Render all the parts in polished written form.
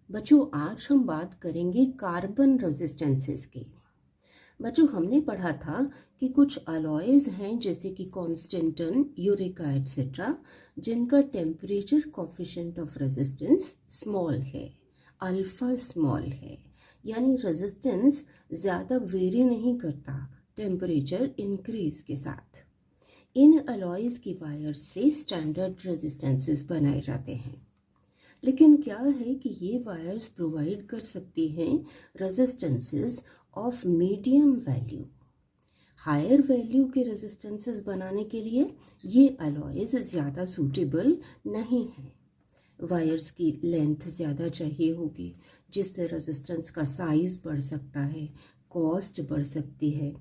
बच्चों, आज हम बात करेंगे कार्बन रेजिस्टेंसेस की। बच्चों, हमने पढ़ा था कि कुछ अलॉयज हैं जैसे कि कॉन्स्टेंटन, यूरेका एटसेट्रा, जिनका temperature coefficient of resistance small है, अल्फा स्मॉल है, यानी रेजिस्टेंस ज़्यादा वेरी नहीं करता टेम्परेचर इंक्रीज के साथ। इन अलॉयज की वायर से स्टैंडर्ड रेजिस्टेंसेस बनाए जाते हैं। लेकिन क्या है कि ये वायर्स प्रोवाइड कर सकती हैं resistances of medium value. Higher value के रेजिस्टेंसेस बनाने के लिए ये अलॉयज ज़्यादा सूटेबल नहीं हैं। वायर्स की लेंथ ज़्यादा चाहिए होगी, जिससे रेजिस्टेंस का साइज बढ़ सकता है, कॉस्ट बढ़ सकती है।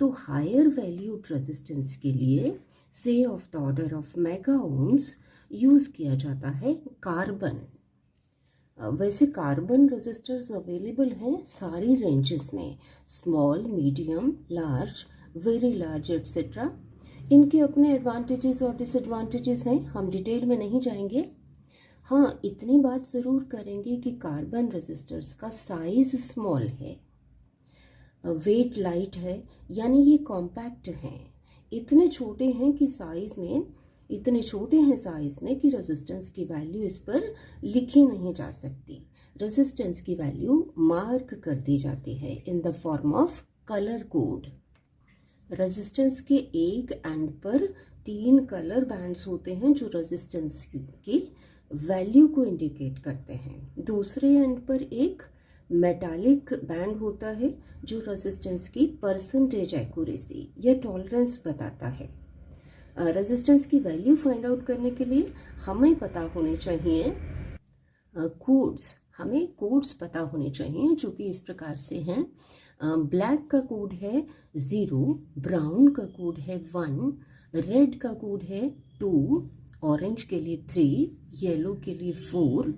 तो हायर वैल्यूड रेजिस्टेंस के लिए से of the order of mega ohms use किया जाता है कार्बन। वैसे कार्बन रेजिस्टर्स अवेलेबल हैं सारी रेंजेस में, small, medium, large, very large etcetera. इनके अपने एडवांटेजेस और डिसएडवांटेजेस हैं, हम डिटेल में नहीं जाएंगे। हाँ, इतनी बात ज़रूर करेंगे कि कार्बन रेजिस्टर्स का साइज स्मॉल है, वेट लाइट है, यानी ये कॉम्पैक्ट हैं। इतने छोटे हैं कि साइज में कि रेजिस्टेंस की वैल्यू इस पर लिखी नहीं जा सकती। रेजिस्टेंस की वैल्यू मार्क कर दी जाती है in the form of colour code. Resistance के एक एंड पर 3 कलर बैंड्स होते हैं जो रेजिस्टेंस की वैल्यू को इंडिकेट करते हैं। दूसरे एंड पर एक मेटालिक बैंड होता है जो रेजिस्टेंस की परसेंटेज एक्यूरेसी या टॉलरेंस बताता है। रेजिस्टेंस की वैल्यू फाइंड आउट करने के लिए हमें पता होने चाहिए कोड्स। हमें कोड्स पता होने चाहिए जो कि इस प्रकार से हैं। ब्लैक का कोड है 0, ब्राउन का कोड है 1, रेड का कोड है 2, ऑरेंज के लिए 3, येलो के लिए 4,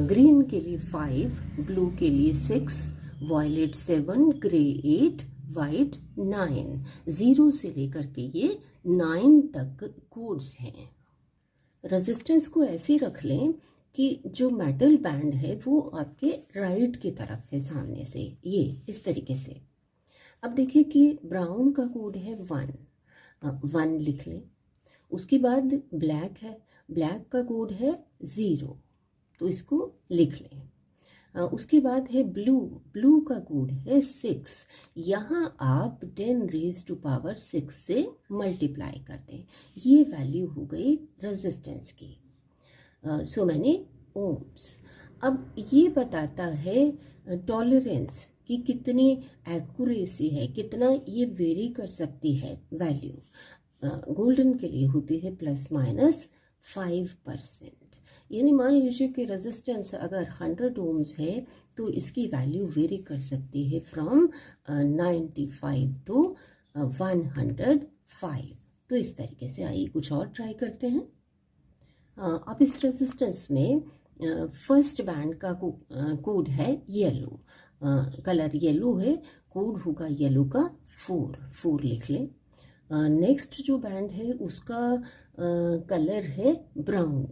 ग्रीन के लिए 5, ब्लू के लिए 6, वॉयलेट 7, ग्रे 8, वाइट 9। 0 से लेकर के ये 9 तक कोड्स हैं। रेजिस्टेंस को ऐसे रख लें कि जो मेटल बैंड है वो आपके राइट की तरफ है, सामने से, ये इस तरीके से। अब देखिए कि ब्राउन का कोड है 1, 1 लिख लें। उसके बाद ब्लैक है, ब्लैक का कोड है 0, तो इसको लिख लें। उसके बाद है ब्लू, ब्लू का कोड है 6। यहाँ आप 10 रेज टू पावर 6 से मल्टीप्लाई कर दें, ये वैल्यू हो गई रेजिस्टेंस की। सो मैंने ओम्स। अब ये बताता है टॉलरेंस कि कितनी एक्यूरेसी है, कितना ये वेरी कर सकती है वैल्यू। गोल्डन के लिए होती है ±5%। यानी मान लीजिए कि रेजिस्टेंस अगर 100 ओम्स है तो इसकी वैल्यू वेरी कर सकती है फ्रॉम 95 टू 105। तो इस तरीके से आइए कुछ और ट्राई करते हैं। अब इस रेजिस्टेंस में फर्स्ट बैंड का कोड है येलो, कलर येलो है, कोड होगा येलो का 4 लिख लें। नेक्स्ट जो बैंड है उसका कलर है ब्राउन,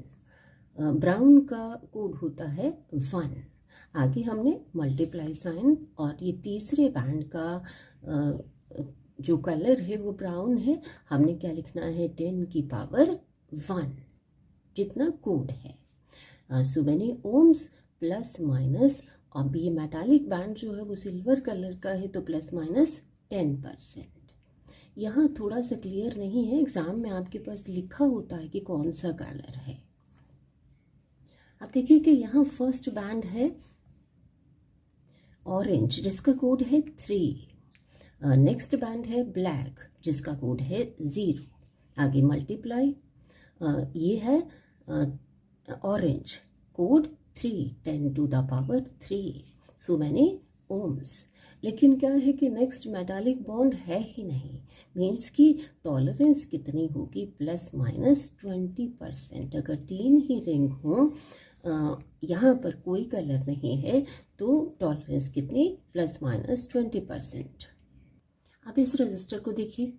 ब्राउन का कोड होता है 1। आगे हमने मल्टीप्लाई साइन, और ये तीसरे बैंड का जो कलर है वो ब्राउन है, हमने क्या लिखना है 10 की पावर 1 जितना कोड है। सो मैंने ओम्स प्लस माइनस, अब ये मेटालिक बैंड जो है वो सिल्वर कलर का है तो +10%। यहाँ थोड़ा सा क्लियर नहीं है, एग्जाम में आपके पास लिखा होता है कि कौन सा कलर है। अब देखिए कि यहाँ फर्स्ट बैंड है ऑरेंज जिसका कोड है 3। नेक्स्ट बैंड है ब्लैक जिसका कोड है 0। आगे मल्टीप्लाई, ये है orange, code 3, 10 to the power 3। So मैंने ओम्स। लेकिन क्या है कि नेक्स्ट मेटालिक बॉन्ड है ही नहीं, मीन्स कि टॉलरेंस कितनी होगी ±20%। अगर 3 ही रिंग हों, यहाँ पर कोई कलर नहीं है तो टॉलरेंस कितनी ±20%। अब इस रजिस्टर को देखिए,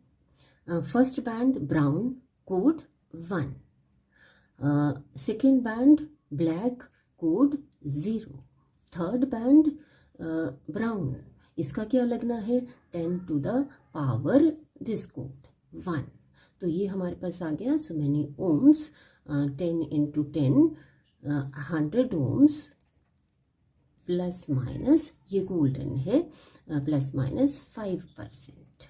first band brown, code 1, second band black, code 0, third band brown, इसका क्या लगना है 10 to the power this code 1। तो ये हमारे पास आ गया so many ohms 10 into 10 100 ohms plus minus ये गोल्डन है प्लस माइनस 5%।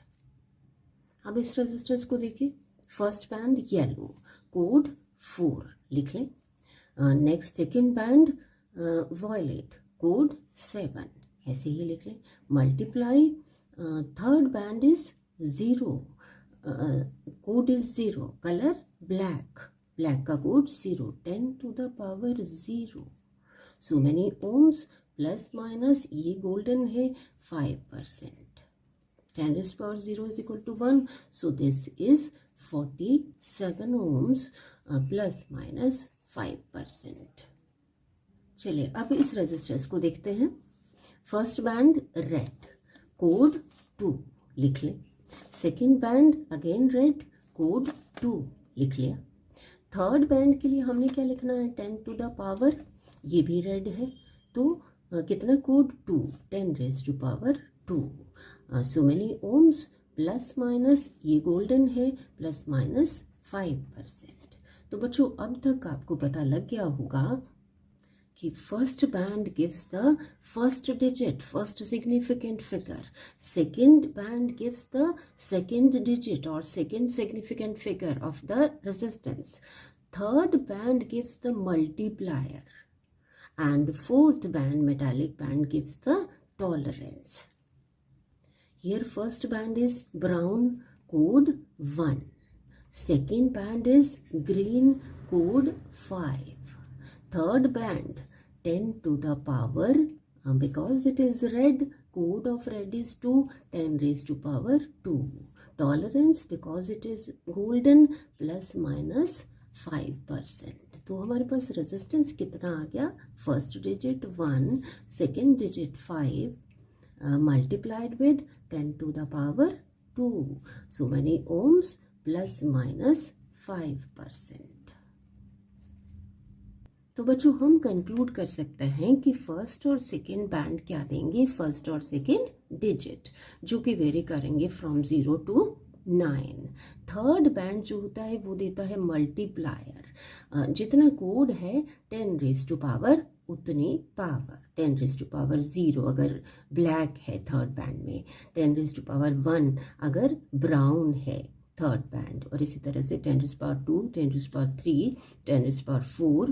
अब इस रेजिस्टेंस को देखिए, फर्स्ट बैंड येलो कोड 4 लिख लें, next second band violet code 7 ऐसे ही लिख लें, multiply third band is 0 code is 0, colour black, black का code 0, 10 to the power 0, so many ohms plus minus ये गोल्डन है 5%, 10 raised to power 0 is equal to 1, so this is 47 ohms plus minus 5%। चलिए अब इस resistance को देखते हैं, first band red code 2 लिख लें, second band again red code 2 लिख लिया, थर्ड बैंड के लिए हमने क्या लिखना है 10 to the power, ये भी रेड है तो कितना code 2, 10 raised to power 2, so many ohms plus minus ये गोल्डन है प्लस माइनस 5%। तो बच्चों अब तक आपको पता लग गया होगा कि first band gives the first digit, first significant figure, second band gives the second digit और second significant figure of the resistance, third band gives the multiplier and fourth band metallic band gives the tolerance. Here first band is brown code 1, second band is green code 5, third band 10 to the power because it is red, code of red is 2, 10 raised to power 2, tolerance because it is golden plus minus 5%। तो हमारे पास resistance कितना आ गया, first digit 1, second digit 5 multiplied with 10 to the power 2, so many ohms plus minus 5%। तो बच्चों हम conclude कर सकते हैं कि फर्स्ट और सेकेंड बैंड क्या देंगे, फर्स्ट और सेकेंड डिजिट जो कि वेरी करेंगे फ्रॉम 0 to 9, थर्ड बैंड जो होता है वो देता है मल्टीप्लायर, जितना कोड है 10 raised to power उतनी पावर, 10 raised to power 0 अगर ब्लैक है थर्ड बैंड में, 10 raised to power 1 अगर ब्राउन है थर्ड बैंड, और इसी तरह से 10 raised to power 2, 10 raised to power 3, 10 raised to power 4,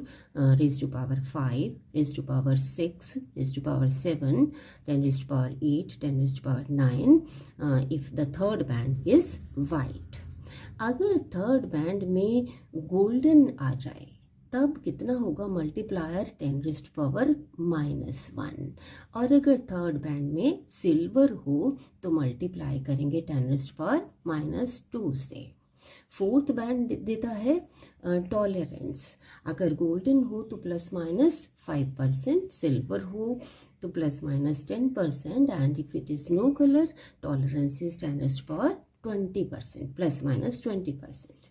raised to power 5, raised to power 6, raised to power 7, 10 raised to power 8, 10 raised to power 9 if the third band is white। अगर third band में golden आ जाए तब कितना होगा multiplier 10 raised to power -1, और अगर third band में silver हो तो मल्टीप्लाई करेंगे 10 raised to power -2 से। फोर्थ बैंड देता है टॉलरेंस, अगर गोल्डन हो तो प्लस माइनस 5%, सिल्वर हो तो plus minus 10%, and if it is no colour tolerance is 10 raised to power 20%, plus minus 20%।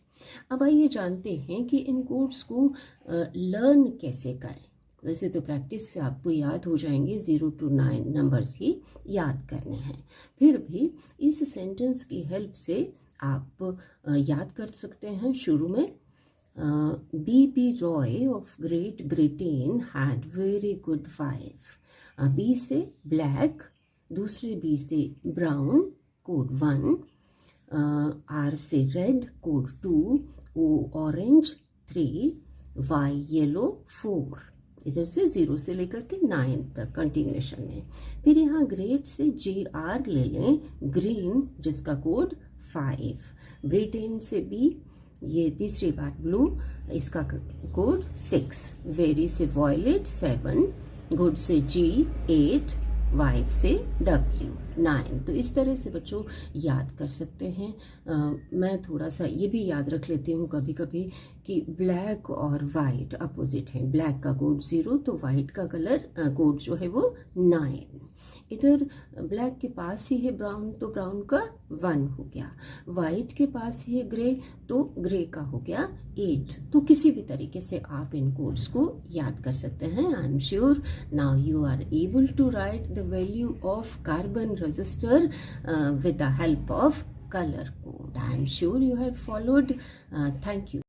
अब आइए जानते हैं कि इन कोड्स को लर्न कैसे करें। वैसे तो प्रैक्टिस से आपको याद हो जाएंगे, 0 to 9 नंबर्स ही याद करने हैं, फिर भी इस सेंटेंस की हेल्प से आप याद कर सकते हैं। शुरू में B.P. Roy of great Britain had very good wife, B से ब्लैक, दूसरे बी से ब्राउन कोड 1, आर से red code 2, O orange 3, Y yellow 4, इधर से 0 से लेकर के 9 तक कंटिन्यूएशन में। फिर यहाँ ग्रेट से JR ले लें, ग्रीन जिसका कोड 5, ब्रिटेन से B, ये तीसरी बात ब्लू, इसका कोड 6, वेरी से वॉयलेट 7, गुड से G 8, वाइफ से W 9। तो इस तरह से बच्चों याद कर सकते हैं। मैं थोड़ा सा ये भी याद रख लेती हूँ कभी कभी कि ब्लैक और वाइट अपोजिट हैं, ब्लैक का कोड 0 तो वाइट का कलर कोड जो है वो 9। इधर ब्लैक के पास ही है ब्राउन तो ब्राउन का 1 हो गया, वाइट के पास ही है ग्रे तो ग्रे का हो गया 8। तो किसी भी तरीके से आप इन कोड्स को याद कर सकते हैं। I am sure now you are able to write the value of carbon resistor with the help of color code. I am sure you have followed. Thank you.